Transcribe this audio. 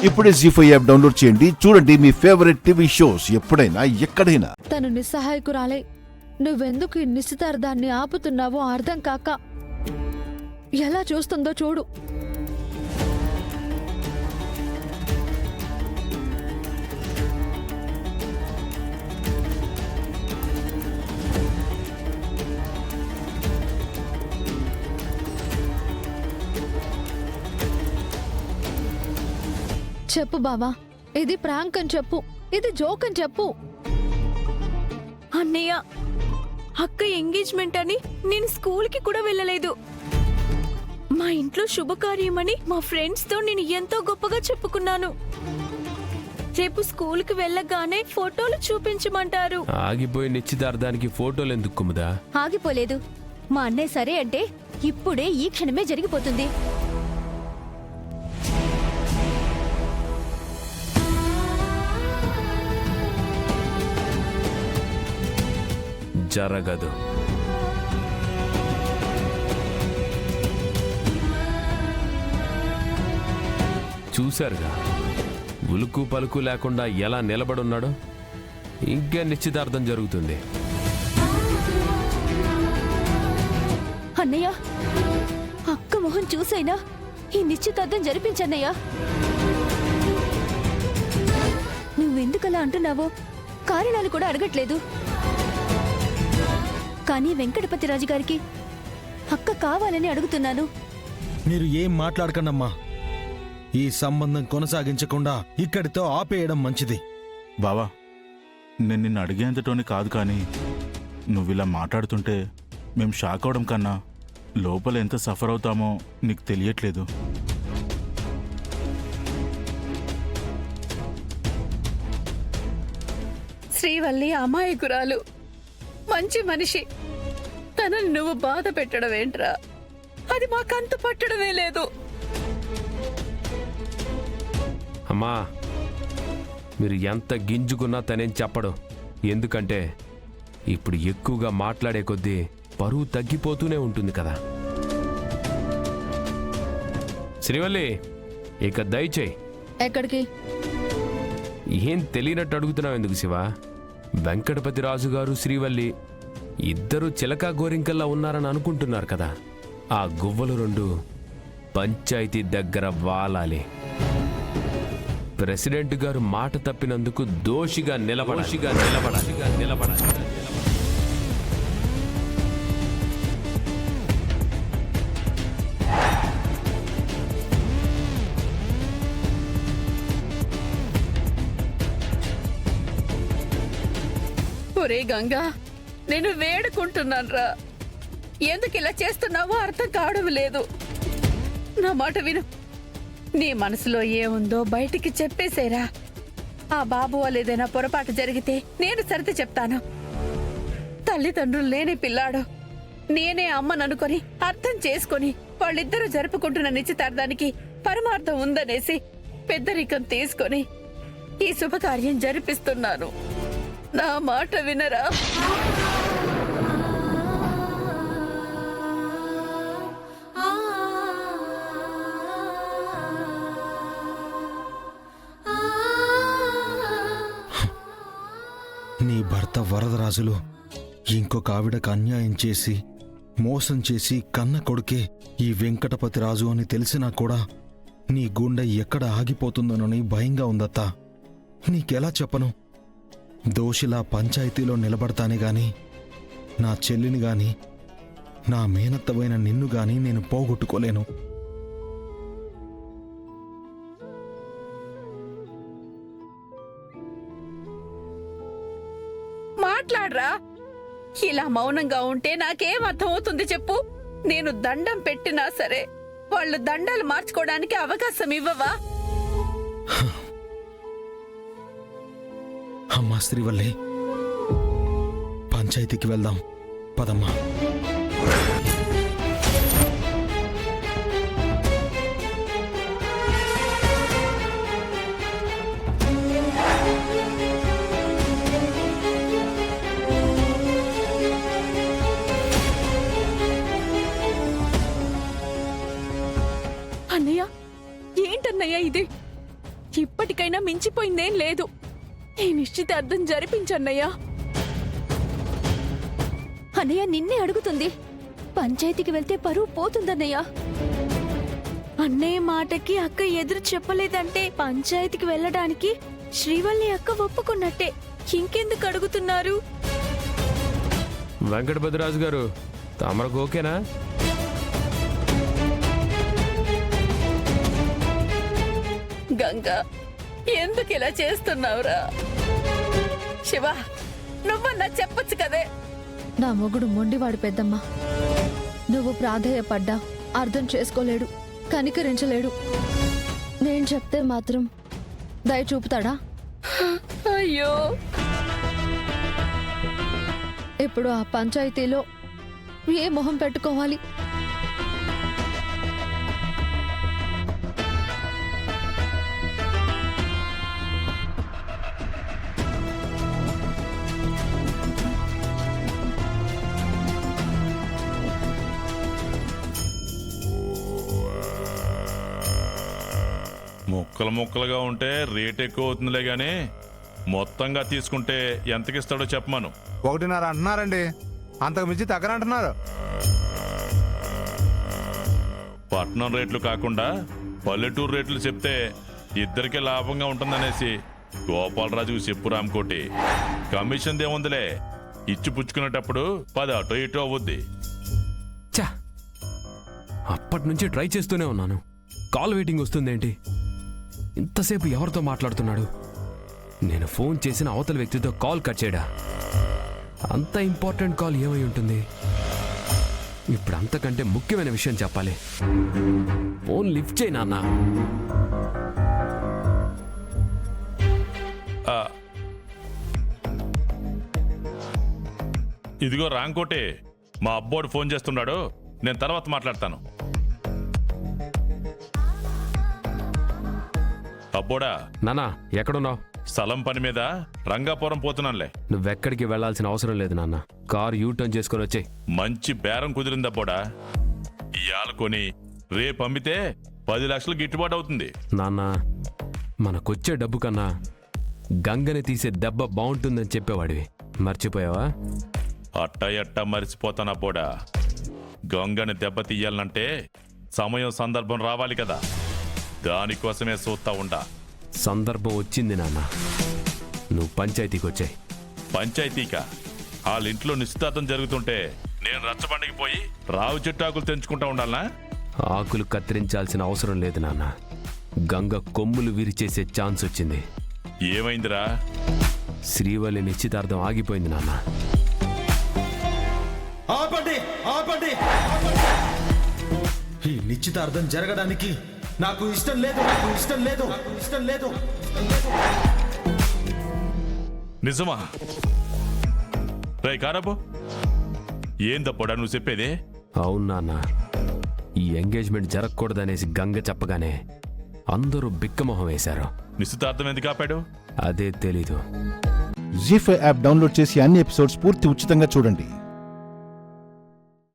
ఇప్పుడే జీ5 app download చేయండి. చూడండి మీ ఫేవరెట్ టీవీ షోస్ ఎప్పుడైనా ఎక్కడైనా. తను నిస్సహాయకురాలే. నువ్వెందుకు ఈ నిశ్చితార్థాన్ని ఆపుతున్నావో అర్థం కాక ఎలా చూస్తుందో చూడు. చెప్పు బావా, ఇది ప్రాంక్ అని చెప్పు, ఇది జోక్ అని చెప్పు. అన్నయ్య, అక్క ఎంగేజ్మెంట్ అని నేను స్కూల్కి కూడా వెళ్ళలేదు. మా ఇంట్లో శుభకార్యమని మా ఫ్రెండ్స్తో నేను ఎంతో గొప్పగా చెప్పుకున్నాను. రేపు స్కూల్కి వెళ్ళగానే ఫోటోలు చూపించమంటారు. ఆగిపోయి నిశ్చితార్థానికి ఫోటోలు ఎందుకు కుముదా? ఆగిపోలేదు. మా అన్నయ్య సరే అంటే ఇప్పుడే ఈ క్షణమే జరిగిపోతుంది. జరగదు. చూశారుగా, ఉలుకు పలుకు లేకుండా ఎలా నిలబడున్నాడో. ఇంకే నిశ్చితార్థం జరుగుతుంది. అన్నయ్య, అక్క మొహం చూసైనా ఈ నిశ్చితార్థం జరిపించన్నయ్యా. నువ్వెందుకలా అంటున్నావో కారణాలు కూడా అడగట్లేదు. కానీ వెంకటపతి రాజు గారికి అక్క కావాలని అడుగుతున్నాను. మీరు ఏం మాట్లాడకండమ్మా. ఈ సంబంధం కొనసాగించకుండా ఇక్కడితో ఆపేయడం మంచిది. బావా, నేను నిన్ను అడిగేంతటోని కాదు, కానీ నువ్విలా మాట్లాడుతుంటే మేం షాక్ అవడం కన్నా లోపల ఎంత సఫర్ అవుతామో నీకు తెలియట్లేదు. శ్రీవల్లి అమాయకురాలు, మంచి మనిషి. తనని నువ్వు బాధ పెట్టడం ఏంట్రా? అది మాకంతు పట్టడమే లేదు. అమ్మా, మీరు ఎంత గింజుకున్నా తనేం చెప్పడు. ఎందుకంటే ఇప్పుడు ఎక్కువగా మాట్లాడే కొద్దీ పరువు తగ్గిపోతూనే ఉంటుంది కదా. శ్రీవల్లి, ఇక దయచేయి. ఎక్కడికి? ఏం తెలియనట్టు అడుగుతున్నావు ఎందుకు శివ? వెంకటపతి రాజు గారు, శ్రీవల్లి ఇద్దరు చిలకా గోరింకల్లా ఉన్నారని అనుకుంటున్నారు కదా. ఆ గువ్వలు రెండు పంచాయతీ దగ్గర వాలాలి. ప్రెసిడెంట్ గారు మాట తప్పినందుకు దోషిగా నిలబడాలి. ఒరే గంగా, నేను వేడుకుంటున్నానురా. ఎందుకు ఇలా చేస్తున్నావో అర్థం కావడం లేదు. నా మాట విను. నీ మనసులో ఏముందో బయటికి చెప్పేసేరా. ఆ బాబు వాళ్ళు ఏదైనా పొరపాటు జరిగితే నేను సరిది చెప్తాను. తల్లిదండ్రులు లేని పిల్లాడు. నేనే అమ్మననుకొని అర్థం చేసుకొని వాళ్ళిద్దరూ జరుపుకుంటున్న నిశ్చితార్థానికి పరమార్థం ఉందనేసి పెద్దరికం తీసుకొని ఈ శుభకార్యం జరిపిస్తున్నాను. నా మాట వినరా? నీ భర్త వరదరాజులు ఇంకొక ఆవిడకు అన్యాయం చేసి మోసం చేసి కన్న కొడుకే ఈ వెంకటపతి రాజు అని తెలిసినా కూడా నీ గుండె ఎక్కడ ఆగిపోతుందోనని భయంగా ఉందత్తా. నీకెలా చెప్పను? దోషిలా పంచాయతీలో నిలబడతానే గాని నా చెల్లిని గాని నా మేనత్తవైన నిన్ను గాని నేను పోగొట్టుకోలేను. మాట్లాడరా. ఇలా మౌనంగా ఉంటే నాకేం అర్థమవుతుంది చెప్పు? నేను దండం పెట్టినా సరే వాళ్ళు దండాలు మార్చుకోవడానికి అవకాశం ఇవ్వవా? అమ్మా శ్రీవల్లి, పంచాయతీకి వెళ్దాం పదమ్మా. అన్నయ్య, ఏంటన్నయ్య ఇది? ఇప్పటికైనా మించిపోయిందేం లేదు. ఈ నిశ్చితార్థం జరిపించన్నయ్యా. అన్నయ్య నిన్నే అడుగుతుంది. పంచాయతీకి వెళ్తే పరువు పోతుందన్నయ్య. అన్నయ్య మాటకి అక్క ఎదురు చెప్పలేదంటే పంచాయతీకి వెళ్ళడానికి శ్రీవల్లి అక్క ఒప్పుకున్నట్టే. ఇంకెందుకు అడుగుతున్నారు? వెంకటపతిరాజు గారు, తమరకు ఓకేనా? గంగా, ఎందుకు ఇలా చేస్తున్నావురా? శివ, నువ్వన్నా చెప్పొచ్చు కదే. నా మొగుడు మొండివాడు పెద్దమ్మ. నువ్వు ప్రాధేయపడ్డా అర్థం చేసుకోలేడు, కనికరించలేడు. నేను చెప్తే మాత్రం దయ చూపుతాడా? అయ్యో, ఇప్పుడు ఆ పంచాయతీలో ఏ మొహం పెట్టుకోవాలి? ముక్కలు ముక్కలుగా ఉంటే రేట్ ఎక్కువ అవుతుందిలే గాని మొత్తంగా తీసుకుంటే ఎంతకిస్తాడో చెప్పమను. 1.5 అంటున్నారండి. అంతకు మించి తగ్గరంటున్నారు. పట్నం రేట్లు కాకుండా పల్లెటూరు రేట్లు చెప్తే ఇద్దరికే లాభంగా ఉంటుందనేసి గోపాలరాజుకు చెప్పు రామకోటి. కమిషన్ దేముందిలే, ఇచ్చి పుచ్చుకునేటప్పుడు 10 అటో ఇటో అవుద్ది. చా, అప్పటి నుంచి ట్రై చేస్తూనే ఉన్నాను. కాల్ వెయిటింగ్ వస్తుందేంటి? ఇంతసేపు ఎవరితో మాట్లాడుతున్నాడు? నేను ఫోన్ చేసిన అవతల వ్యక్తితో కాల్ కట్ చేయడా? అంత ఇంపార్టెంట్ కాల్ ఏమై ఉంటుంది? ఇప్పుడు అంతకంటే ముఖ్యమైన విషయం చెప్పాలి. ఫోన్ లిఫ్ట్ చేయి నాన్న. ఇదిగో రాంకోటి, మా అబ్బోడు ఫోన్ చేస్తున్నాడు, నేను తర్వాత మాట్లాడతాను. అబ్బోడా, నాన్నా ఎక్కడున్నావు? స్థలం పని మీద రంగాపురం పోతున్నానులే. నువ్వెక్కడికి వెళ్లాల్సిన అవసరం లేదు నాన్న. కారు యూటర్న్ చేసుకొని వచ్చేయ్. మంచి బేరం కుదిరింది అబ్బోడా. ఇవాళ కొని రేపు అమ్మితే 10 లక్షలు గిట్టుబాటు అవుతుంది. నాన్న, మనకొచ్చే డబ్బు కన్నా గంగని తీసే దెబ్బ బాగుంటుందని చెప్పేవాడివి, మర్చిపోయావా? అట్టా ఎట్టా మరిచిపోతానబ్బోడా. గంగని దెబ్బ తీయాలంటే సమయం సందర్భం రావాలి కదా, దానికోసమే చూస్తా ఉండా. సందర్భం వచ్చింది నాన్న. నువ్వు పంచాయతీకి వచ్చాయి. పంచాయతీకా? వాళ్ళ ఇంట్లో నిశ్చితార్థం జరుగుతుంటే నేను రచ్చబండకి పోయి రావు చెట్టు ఆకులు తెంచుకుంటా ఉండాలనా? ఆకులు కత్తిరించాల్సిన అవసరం లేదు నాన్న. గంగ కొమ్ములు విరిచేసే ఛాన్స్ వచ్చింది. ఏమైందిరా? శ్రీవల్లి నిశ్చితార్థం ఆగిపోయింది నాన్న. ఆపండి, ఆపండి! ఈ నిశ్చితార్థం జరగడానికి నాకు ఇష్టం లేదు, నాకు ఇష్టం లేదు, నాకు ఇష్టం లేదు. నిజమా? రేయ్ కారాబు, ఏందబ్బోడా నువ్వు చెప్పేది? అవును నాన్న. ఈ ఎంగేజ్మెంట్ జరగకూడదనేసి గంగ చెప్పగానే అందరూ బిక్కమొహం వేశారు. నిశ్చితార్థం ఎందుకు ఆపాడు? అదే తెలీదు. జీ5 యాప్ డౌన్లోడ్ చేసి అన్ని ఎపిసోడ్స్ పూర్తి ఉచితంగా చూడండి.